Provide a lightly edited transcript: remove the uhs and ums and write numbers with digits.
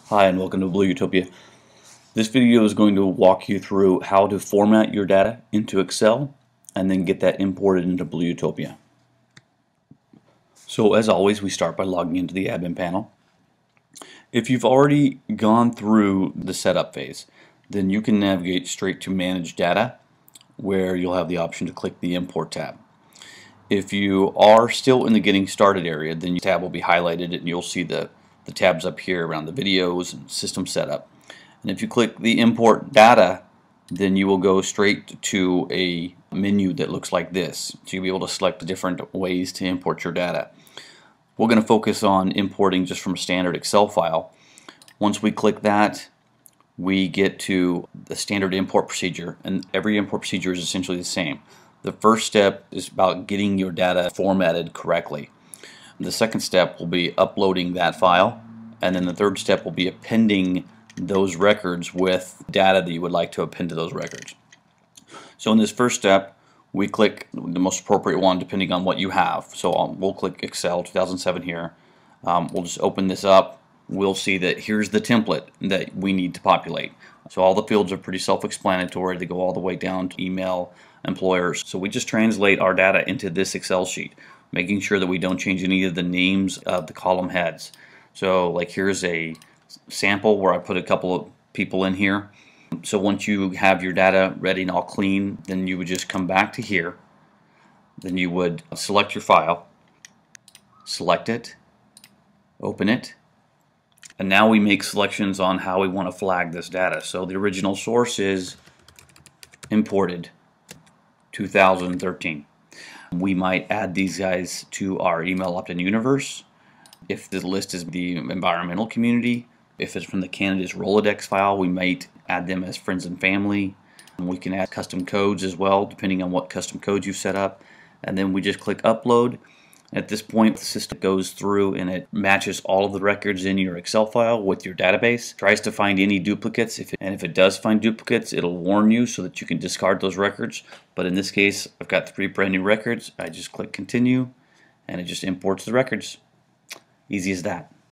Hi and welcome to Blue Utopia. This video is going to walk you through how to format your data into Excel and then get that imported into Blue Utopia. So as always, we start by logging into the admin panel. If you've already gone through the setup phase, then you can navigate straight to Manage Data, where you'll have the option to click the Import tab. If you are still in the Getting Started area, then your tab will be highlighted and you'll see the tabs up here around the videos and system setup. And if you click the Import Data, then you will go straight to a menu that looks like this. So you'll be able to select different ways to import your data. We're going to focus on importing just from a standard Excel file. Once we click that, we get to the standard import procedure, and every import procedure is essentially the same. The first step is about getting your data formatted correctly. The second step will be uploading that file, and then the third step will be appending those records with data that you would like to append to those records. So in this first step, we click the most appropriate one depending on what you have. So we'll click Excel 2007 here. We'll just open this up. We'll see that here's the template that we need to populate. So all the fields are pretty self-explanatory. They go all the way down to email, employers. So we just translate our data into this Excel sheet, making sure that we don't change any of the names of the column heads. So like here's a sample where I put a couple of people in here. So once you have your data ready and all clean, then you would just come back to here. Then you would select your file, select it, open it, and now we make selections on how we want to flag this data. So the original source is imported 2013. We might add these guys to our email opt-in universe. If the list is the environmental community, if it's from the candidate's Rolodex file, we might add them as friends and family. And we can add custom codes as well, depending on what custom codes you set up. And then we just click upload. At this point, the system goes through and it matches all of the records in your Excel file with your database, tries to find any duplicates, and if it does find duplicates, it'll warn you so that you can discard those records. But in this case, I've got 3 brand new records. I just click continue and it just imports the records. Easy as that.